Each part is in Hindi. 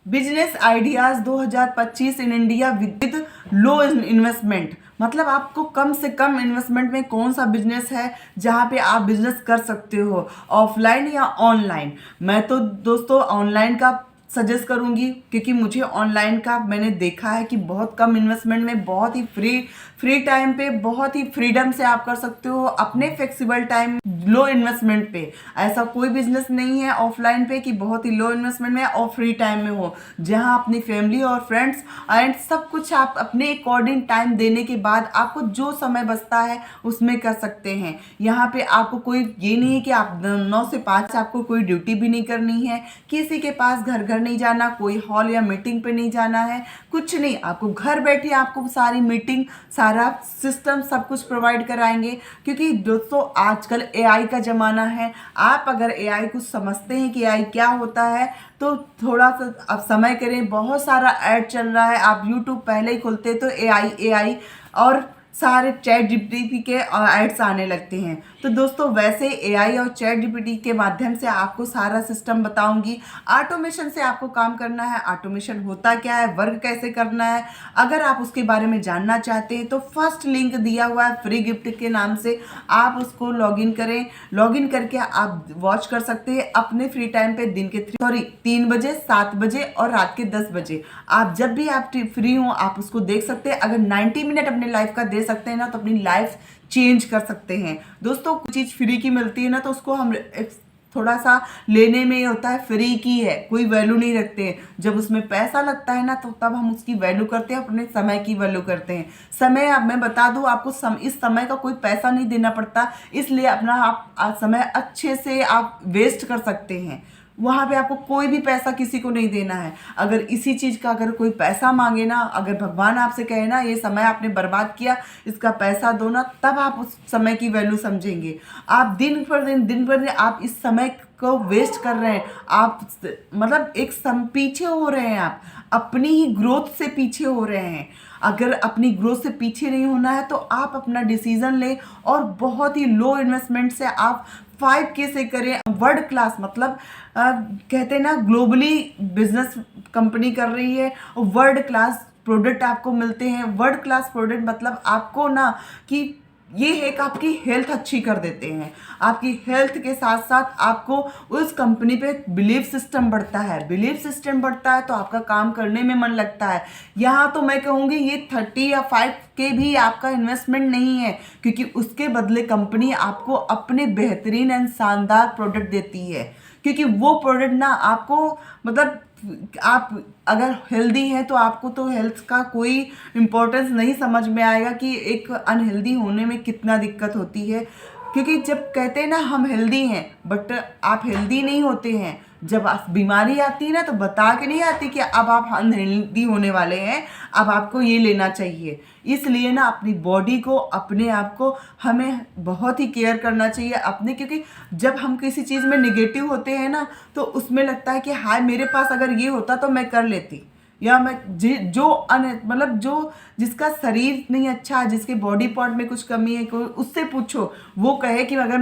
Business ideas 2025 in India with low investment. मतलब आपको कम से कम इन्वेस्टमेंट में कौन सा बिजनेस है जहाँ पे आप बिजनेस कर सकते हो, ऑफलाइन या ऑनलाइन। मैं तो दोस्तों ऑनलाइन का सजेस्ट करूंगी, क्योंकि मुझे ऑनलाइन का मैंने देखा है कि बहुत कम इन्वेस्टमेंट में बहुत ही फ्री टाइम पे बहुत ही फ्रीडम से आप कर सकते हो अपने फ्लेक्सिबल टाइम, लो इन्वेस्टमेंट पे। ऐसा कोई बिजनेस नहीं है ऑफलाइन पे कि बहुत ही लो इन्वेस्टमेंट में और फ्री टाइम में हो, जहां अपनी फैमिली और फ्रेंड्स एंड सब कुछ आप अपने अकॉर्डिंग टाइम देने के बाद आपको जो समय बचता है उसमें कर सकते हैं। यहाँ पे आपको कोई ये नहीं है कि आप 9 से 5 आपको कोई ड्यूटी भी नहीं करनी है, किसी के पास घर घर नहीं जाना, कोई हॉल या मीटिंग पे नहीं जाना है, कुछ नहीं। आपको घर बैठे आपको सारी मीटिंग, सारा सिस्टम सब कुछ प्रोवाइड कराएंगे। क्योंकि दोस्तों आजकल एआई का ज़माना है। आप अगर एआई कुछ समझते हैं कि एआई क्या होता है तो थोड़ा सा आप समय करें। बहुत सारा ऐड चल रहा है, आप यूट्यूब पहले ही खोलते तो एआई एआई और सारे चैट जीपीटी के एड्स आने लगते हैं। तो दोस्तों वैसे एआई और चैट जीपीटी के माध्यम से आपको सारा सिस्टम बताऊंगी। ऑटोमेशन से आपको काम करना है, ऑटोमेशन होता क्या है, वर्क कैसे करना है, अगर आप उसके बारे में जानना चाहते हैं तो फर्स्ट लिंक दिया हुआ है फ्री गिफ्ट के नाम से, आप उसको लॉगिन करें। लॉगिन करके आप वॉच कर सकते हैं अपने फ्री टाइम पे, दिन के 3 बजे, 7 बजे और रात के 10 बजे। आप जब भी आप फ्री हो आप उसको देख सकते हैं। अगर 90 मिनट अपने लाइफ का दे सकते हैं ना तो अपनी लाइफ चेंज कर सकते हैं। दोस्तों कुछ चीज़ फ्री की मिलती है ना तो उसको हम थोड़ा सा लेने में होता है, फ्री की है कोई वैल्यू नहीं रखते हैं। जब उसमें पैसा लगता है ना तो तब हम उसकी वैल्यू करते हैं, अपने समय की वैल्यू करते हैं। समय अब मैं बता दूं आपको, इस समय का कोई पैसा नहीं देना पड़ता, इसलिए अपना आप समय अच्छे से आप वेस्ट कर सकते हैं। वहाँ पे आपको कोई भी पैसा किसी को नहीं देना है। अगर इसी चीज़ का अगर कोई पैसा मांगे ना, अगर भगवान आपसे कहे ना ये समय आपने बर्बाद किया इसका पैसा दो ना, तब आप उस समय की वैल्यू समझेंगे। आप दिन पर दिन आप इस समय को वेस्ट कर रहे हैं। आप मतलब पीछे हो रहे हैं, आप अपनी ही ग्रोथ से पीछे हो रहे हैं। अगर अपनी ग्रोथ से पीछे नहीं होना है तो आप अपना डिसीजन लें और बहुत ही लो इन्वेस्टमेंट से आप 5K से करें। वर्ल्ड क्लास मतलब कहते हैं ना ग्लोबली बिजनेस कंपनी कर रही है, वर्ल्ड क्लास प्रोडक्ट आपको मिलते हैं। वर्ल्ड क्लास प्रोडक्ट मतलब आपको ना कि ये है कि आपकी हेल्थ अच्छी कर देते हैं। आपकी हेल्थ के साथ साथ आपको उस कंपनी पे बिलीव सिस्टम बढ़ता है। बिलीव सिस्टम बढ़ता है तो आपका काम करने में मन लगता है। यहाँ तो मैं कहूँगी ये 30 या 5K भी आपका इन्वेस्टमेंट नहीं है, क्योंकि उसके बदले कंपनी आपको अपने बेहतरीन एंड शानदार प्रोडक्ट देती है। क्योंकि वो प्रोडक्ट ना आपको मतलब आप अगर हेल्दी हैं तो आपको तो हेल्थ का कोई इम्पोर्टेंस नहीं समझ में आएगा कि एक अनहेल्दी होने में कितना दिक्कत होती है। क्योंकि जब कहते हैं ना हम हेल्दी हैं बट आप हेल्दी नहीं होते हैं, जब बीमारी आती है ना तो बता के नहीं आती कि अब आप अनहेल्दी होने वाले हैं, अब आपको ये लेना चाहिए। इसलिए ना अपनी बॉडी को, अपने आप को हमें बहुत ही केयर करना चाहिए अपने। क्योंकि जब हम किसी चीज़ में निगेटिव होते हैं ना तो उसमें लगता है कि हाय मेरे पास अगर ये होता तो मैं कर लेती, या मैं मतलब जो जिसका शरीर नहीं अच्छा है, जिसके बॉडी पार्ट में कुछ कमी है, कोई उससे पूछो, वो कहे कि अगर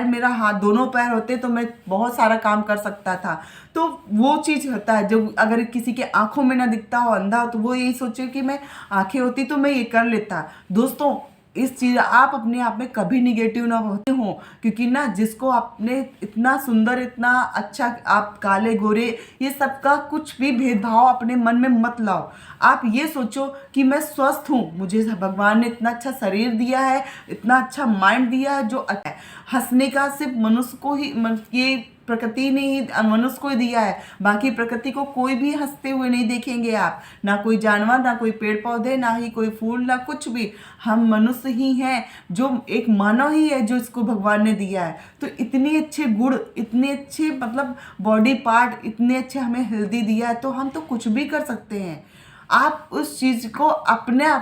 मेरा हाथ दोनों पैर होते तो मैं बहुत सारा काम कर सकता था। तो वो चीज़ होता है जो अगर किसी के आंखों में ना दिखता हो, अंधा हो, तो वो यही सोचे कि मैं आंखें होती तो मैं ये कर लेता। दोस्तों इस चीज़ आप अपने आप में कभी निगेटिव ना होते हो, क्योंकि ना जिसको आपने इतना सुंदर, इतना अच्छा, आप काले गोरे ये सब का कुछ भी भेदभाव अपने मन में मत लाओ। आप ये सोचो कि मैं स्वस्थ हूँ, मुझे भगवान ने इतना अच्छा शरीर दिया है, इतना अच्छा माइंड दिया है जो अच्छा है। हंसने का सिर्फ मनुष्य को ही ये प्रकृति ने ही मनुष्य को ही दिया है, बाकी प्रकृति को कोई भी हंसते हुए नहीं देखेंगे आप, ना कोई जानवर, ना कोई पेड़ पौधे, ना ही कोई फूल, ना कुछ भी। हम मनुष्य ही हैं, जो एक मानव ही है जो इसको भगवान ने दिया है। तो इतने अच्छे गुण, इतने अच्छे मतलब बॉडी पार्ट, इतने अच्छे हमें हेल्दी दिया है तो हम तो कुछ भी कर सकते हैं। आप उस चीज़ को अपने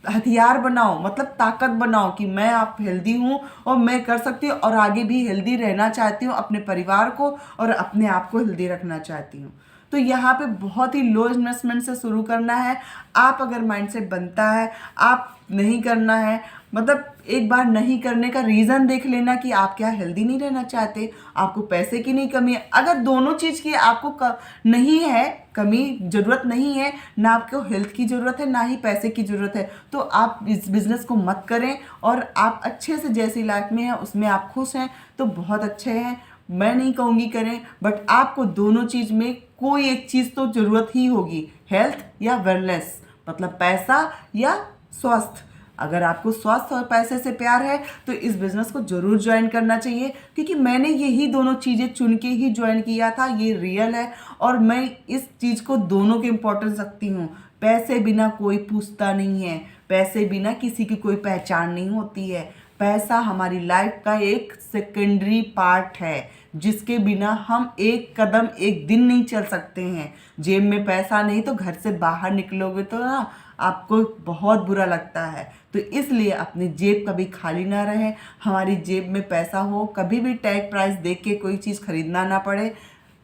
हथियार बनाओ, मतलब ताकत बनाओ कि मैं आप हेल्दी हूँ और मैं कर सकती हूँ और आगे भी हेल्दी रहना चाहती हूँ, अपने परिवार को और अपने आप को हेल्दी रखना चाहती हूँ। तो यहाँ पे बहुत ही लो इन्वेस्टमेंट से शुरू करना है। आप अगर माइंड से बनता है, आप नहीं करना है, मतलब एक बार नहीं करने का रीज़न देख लेना कि आप क्या हेल्दी नहीं रहना चाहते, आपको पैसे की नहीं कमी है। अगर दोनों चीज़ की आपको नहीं है कमी, ज़रूरत नहीं है, ना आपको हेल्थ की ज़रूरत है ना ही पैसे की ज़रूरत है, तो आप इस बिज़नेस को मत करें। और आप अच्छे से जैसी लाइफ में हैं उसमें आप खुश हैं तो बहुत अच्छे हैं, मैं नहीं कहूँगी करें, बट आपको दोनों चीज़ में कोई एक चीज़ तो ज़रूरत ही होगी, हेल्थ या वेलनेस, मतलब पैसा या स्वास्थ्य। अगर आपको स्वास्थ्य और पैसे से प्यार है तो इस बिज़नेस को ज़रूर ज्वाइन करना चाहिए, क्योंकि मैंने यही दोनों चीज़ें चुन के ही ज्वाइन किया था, ये रियल है। और मैं इस चीज़ को दोनों के इम्पोर्टेंस रखती हूँ। पैसे बिना कोई पूछता नहीं है, पैसे बिना किसी की कोई पहचान नहीं होती है। पैसा हमारी लाइफ का एक सेकेंडरी पार्ट है, जिसके बिना हम एक कदम एक दिन नहीं चल सकते हैं। जेब में पैसा नहीं तो घर से बाहर निकलोगे तो ना आपको बहुत बुरा लगता है। तो इसलिए अपनी जेब कभी खाली ना रहे, हमारी जेब में पैसा हो, कभी भी टैग प्राइस देख के कोई चीज़ खरीदना ना पड़े।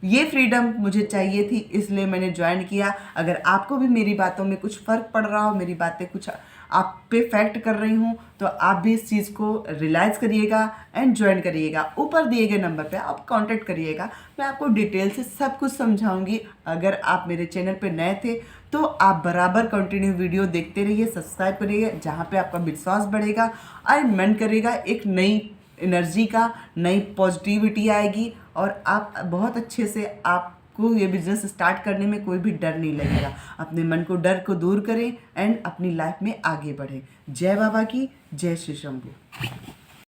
ये फ्रीडम मुझे चाहिए थी, इसलिए मैंने ज्वाइन किया। अगर आपको भी मेरी बातों में कुछ फ़र्क पड़ रहा हो, मेरी बातें कुछ आप पे फैक्ट कर रही हूँ, तो आप भी इस चीज़ को रियलाइज़ करिएगा एंड ज्वाइन करिएगा। ऊपर दिए गए नंबर पे आप कांटेक्ट करिएगा, मैं आपको डिटेल से सब कुछ समझाऊंगी। अगर आप मेरे चैनल पे नए थे तो आप बराबर कंटिन्यू वीडियो देखते रहिए, सब्सक्राइब करिए, जहाँ पे आपका विश्वास बढ़ेगा और मन करेगा एक नई एनर्जी का, नई पॉजिटिविटी आएगी और आप बहुत अच्छे से आपको ये बिजनेस स्टार्ट करने में कोई भी डर नहीं लगेगा। अपने मन को डर को दूर करें एंड अपनी लाइफ में आगे बढ़ें। जय बाबा की, जय श्री शंभू।